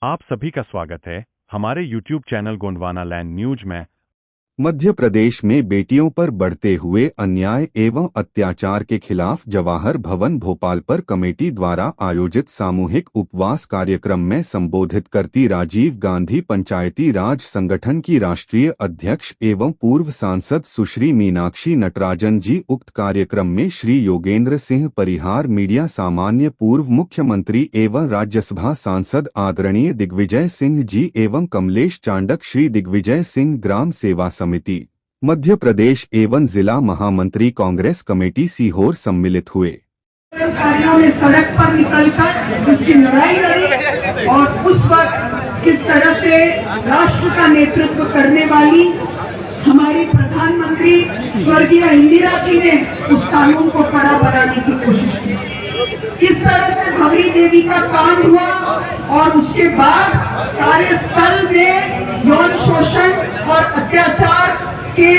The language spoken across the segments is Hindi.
आप सभी का स्वागत है हमारे YouTube channel Gondwana land news में। मध्य प्रदेश में बेटियों पर बढ़ते हुए अन्याय एवं अत्याचार के खिलाफ जवाहर भवन भोपाल पर कमेटी द्वारा आयोजित सामूहिक उपवास कार्यक्रम में संबोधित करती राजीव गांधी पंचायती राज संगठन की राष्ट्रीय अध्यक्ष एवं पूर्व सांसद सुश्री मीनाक्षी नटराजन जी उक्त कार्यक्रम में श्री योगेंद्र सिंह परिहार मीडिया सामान्य पूर्व मुख्यमंत्री एवं राज्यसभा सांसद आदरणीय दिग्विजय सिंह जी एवं कमलेश चांडक श्री दिग्विजय सिंह ग्राम सेवा समिति मध्य प्रदेश एवं जिला महामंत्री कांग्रेस कमेटी सीहोर सम्मिलित हुए। कार्यों में सड़क पर निकलकर उसकी लड़ाई लड़ी और उस वक्त किस तरह से राष्ट्र का नेतृत्व करने वाली हमारी प्रधानमंत्री स्वर्गीय इंदिरा जी ने उस कानून को कड़ा बनाने की कोशिश की। किस तरह से भवरी देवी का कांड हुआ और उसके बाद कार्यस्थल में यौन शोषण और अत्याचार के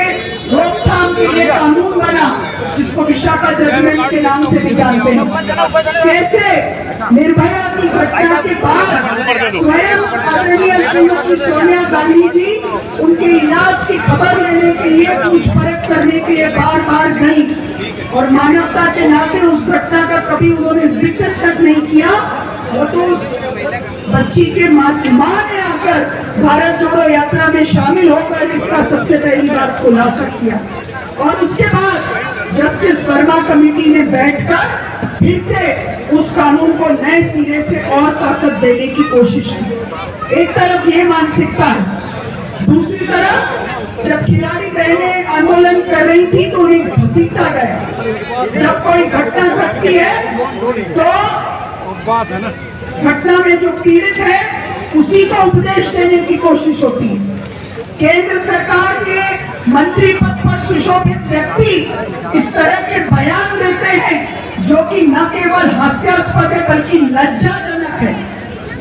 रोकथाम के लिए कानून बना, जिसको विशाखा जजमेंट के नाम से भी जानते हैं। कैसे निर्भया की घटना के बाद स्वयं आदरणीय श्रीमती सोनिया गांधी जी उनके इलाज की खबर लेने के लिए पूछपरछ करने के लिए बार बार गई और मानवता के नाते उस घटना का कभी उन्होंने जिक्र तक नहीं किया। वो तो उस बच्ची के माँ ने आकर भारत जोड़ो यात्रा में शामिल होकर इसका सबसे पहली बात खुलासा किया और उसके बाद जस्टिस वर्मा कमेटी ने बैठकर फिर से उस कानून को नए सिरे से और ताकत देने की कोशिश की। एक तरफ ये मानसिकता है, दूसरी तरफ जब खिलाड़ी बहनें आंदोलन कर रही थी तो उन्हें घसीटा गया। जब कोई घटना घटती है तो घटना में जो पीड़ित है उसी को उपदेश देने की कोशिश होती है। केंद्र सरकार के मंत्री पद पर सुशोभित व्यक्ति इस तरह के बयान देते हैं जो कि न केवल हास्यास्पद है बल्कि लज्जाजनक है।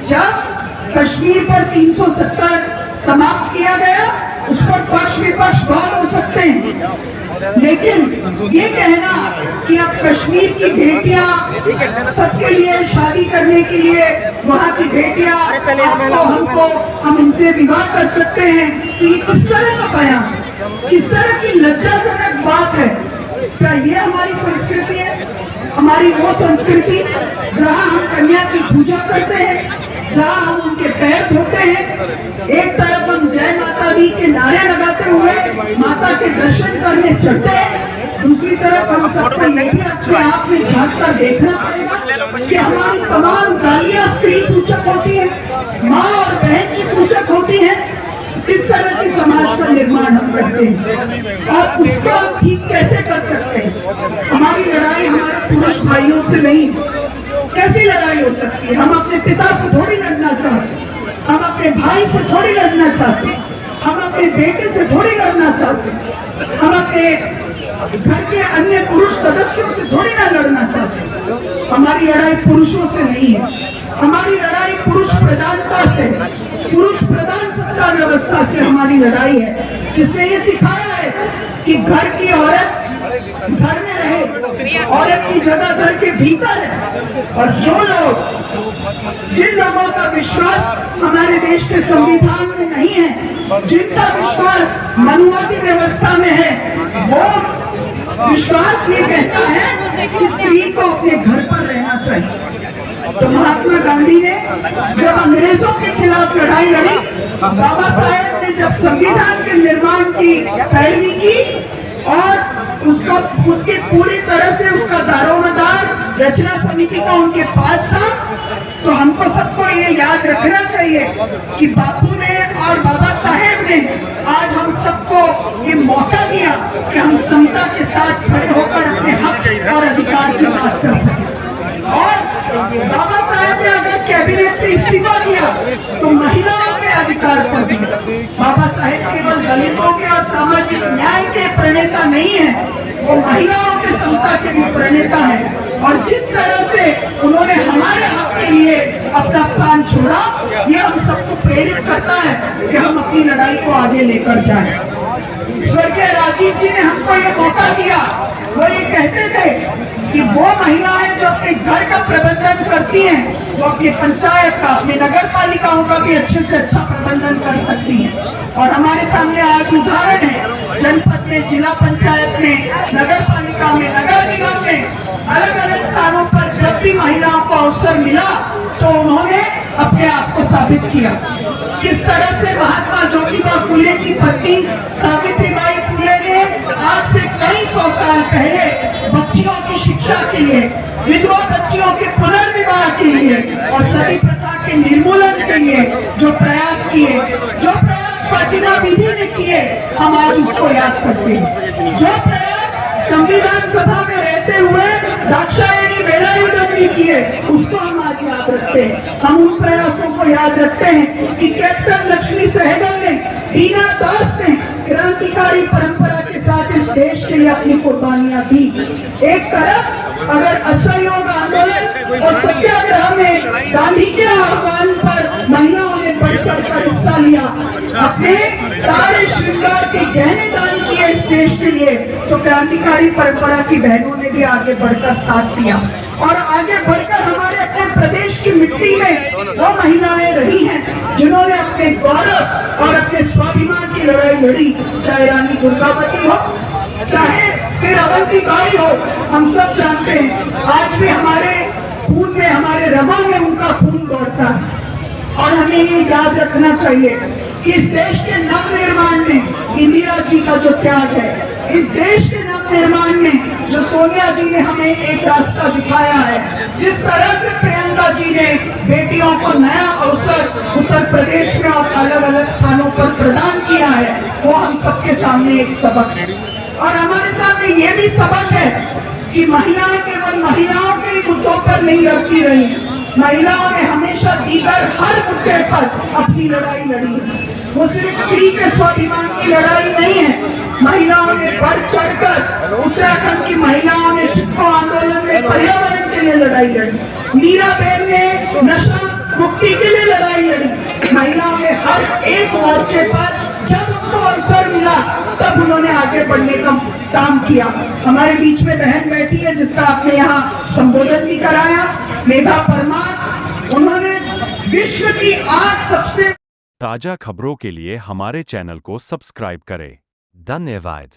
जब कश्मीर पर 370 समाप्त किया गया उस पर पक्ष विपक्ष बहुत हो सकते हैं, लेकिन ये कहना कि अब कश्मीर की बेटियां सबके लिए शादी करने के लिए वहाँ की बेटियां आपको हमको हम इनसे विवाह कर सकते हैं, तो ये किस तरह का बयान, किस तरह की लज्जाजनक बात है। क्या ये हमारी संस्कृति है? हमारी वो संस्कृति जहाँ हम कन्या की पूजा करते हैं, जहाँ हम उनके पैर धोते हैं, एक तरफ हम जय माता दी के नारे लगाते हुए माता के दर्शन करने चढ़ते हैं, दूसरी तरफ हम सबको ये भी अपने आप में झांक कर देखना पड़ेगा कि हमारी तमाम गालियां स्त्री सूचक होती है, माँ और बहन की सूचक होती है। किस तरह की समाज का निर्माण हम करते हैं और उसको हम ठीक कैसे कर सकते हैं? हमारी लड़ाई हमारे पुरुष भाइयों से नहीं, कैसी लड़ाई हो सकती है? हम अपने पिता से थोड़ी लड़ना चाहते, हम अपने भाई से थोड़ी लड़ना चाहते, हम अपने बेटे से थोड़ी लड़ना चाहते, हम अपने घर के अन्य पुरुष सदस्यों से थोड़ी ना लड़ना चाहते। हमारी लड़ाई पुरुषों से नहीं है, हमारी लड़ाई पुरुष प्रधानता से, पुरुष प्रधान सत्ता व्यवस्था से हमारी लड़ाई है, जिसने ये सिखाया है कि घर की औरत घर में रहे, औरत की जगह घर के भीतर है। और जो लोग, जिन लोगों का विश्वास हमारे देश के संविधान में नहीं है, जिनका विश्वास मनुवादी व्यवस्था में है, वो विश्वास ये कहता है कि स्त्री को अपने घर पर रहना चाहिए। तो महात्मा गांधी ने जब अंग्रेजों के खिलाफ लड़ाई लड़ी, बाबा साहेब ने जब संविधान के निर्माण की पैरवी की और उसके पूरी तरह से उसका दारोमदार रचना समिति का उनके पास था, तो हमको सबको ये याद रखना चाहिए कि बापू ने और बाबा साहेब ने आज हम सबको ये मौका दिया कि हम समता के साथ खड़े होकर अपने हक और अधिकार की बात कर सकें। और बाबा साहेब ने अगर कैबिनेट से इस्तीफा दिया तो महिलाओं के अधिकार पर दिया। बाबा साहेब केवल दलितों के और सामाजिक न्याय के प्रणेता नहीं है, वो महिलाओं के समता के भी प्रणेता है। और जिस तरह से उन्होंने हमारे हक के लिए अपना स्थान छोड़ा, ये हम सबको प्रेरित करता है कि हम अपनी लड़ाई को आगे लेकर जाएं। स्वर्गीय राजीव जी ने हमको ये मौका दिया। वो ये कहते थे कि वो महिलाएं जो अपने घर का प्रबंधन करती हैं वो अपने पंचायत का, अपनी नगर पालिकाओं का भी अच्छे से अच्छा प्रबंधन कर सकती हैं। और हमारे सामने आज उदाहरण है, जनपद में, जिला पंचायत में, नगर पालिका में, नगर निगम में, अलग अलग स्थानों पर जब भी महिलाओं को अवसर मिला तो उन्होंने अपने आप को साबित किया। किस तरह से महात्मा ज्योतिबा फुले की पत्नी सावित्रीबाई फुले ने आज से कई सौ साल पहले बच्चियों की शिक्षा के लिए, विधवा बच्चियों के पुनर्विवाह के लिए और सती प्रथा के निर्मूलन के लिए जो प्रयास किए, जो प्रयास फातिमा बीबी ने किए, हम आज उसको याद करते हैं। जो प्रयास संविधान सभा में रहते हुए दाक्षायणी वेलायुधन ने किए, उसको हम आज याद रखते हैं। हम उन प्रयासों को याद रखते हैं कि कैप्टन लक्ष्मी सहगल ने, बीना दास ने क्रांतिकारी परंपरा के साथ इस देश के लिए अपनी कुर्बानियां दी। एक तरफ अगर असहयोग आंदोलन और सत्याग्रह में गांधी के आह्वान पर महिलाओं ने बढ़ चढ़कर हिस्सा लिया, अपने सारे श्रृंगार के गहने दान किए इस देश के लिए, तो क्रांतिकारी परंपरा की बहनों ने भी आगे बढ़कर साथ दिया और आगे बढ़कर हमारे अपने प्रदेश की मिट्टी में वो महिलाएं रही हैं जिन्होंने अपने गौरव और अपने स्वाभिमान की लड़ाई लड़ी, चाहे रानी दुर्गावती हो, चाहे फिर अवंतीबाई हो। हम सब जानते हैं आज भी हमारे खून में, हमारे रगों में उनका खून दौड़ता है। और हमें ये याद रखना चाहिए कि इस देश के नवनिर्माण में इंदिरा जी का जो त्याग है, इस देश के नवनिर्माण में जो सोनिया जी ने हमें एक रास्ता दिखाया है, जिस तरह से प्रियंका जी ने बेटियों को नया अवसर उत्तर प्रदेश में और अलग अलग स्थानों पर प्रदान किया है, वो हम सबके सामने एक सबक है। और हमारे सामने ये भी सबक है कि महिलाएं केवल महिलाओं के मुद्दों पर नहीं लड़ती रही, महिलाओं ने हमेशा दीगर हर मुद्दे पर अपनी लड़ाई लड़ी। वो सिर्फ स्त्री के स्वाभिमान की लड़ाई नहीं है, महिलाओं ने बढ़ चढ़कर, उत्तराखंड की महिलाओं ने चिपको आंदोलन में पर्यावरण के लिए लड़ाई लड़ी, मीराबेन ने नशा मुक्ति के लिए लड़ाई लड़ी। महिलाओं ने हर एक मोर्चे पर जब उनको अवसर मिला तब उन्होंने आगे बढ़ने का काम किया। हमारे बीच में बहन बैठी है जिसका आपने यहाँ संबोधन भी कराया, मेघा परमार, उन्होंने विश्व की 8 सबसे ताजा खबरों के लिए हमारे चैनल को सब्सक्राइब करें। धन्यवाद।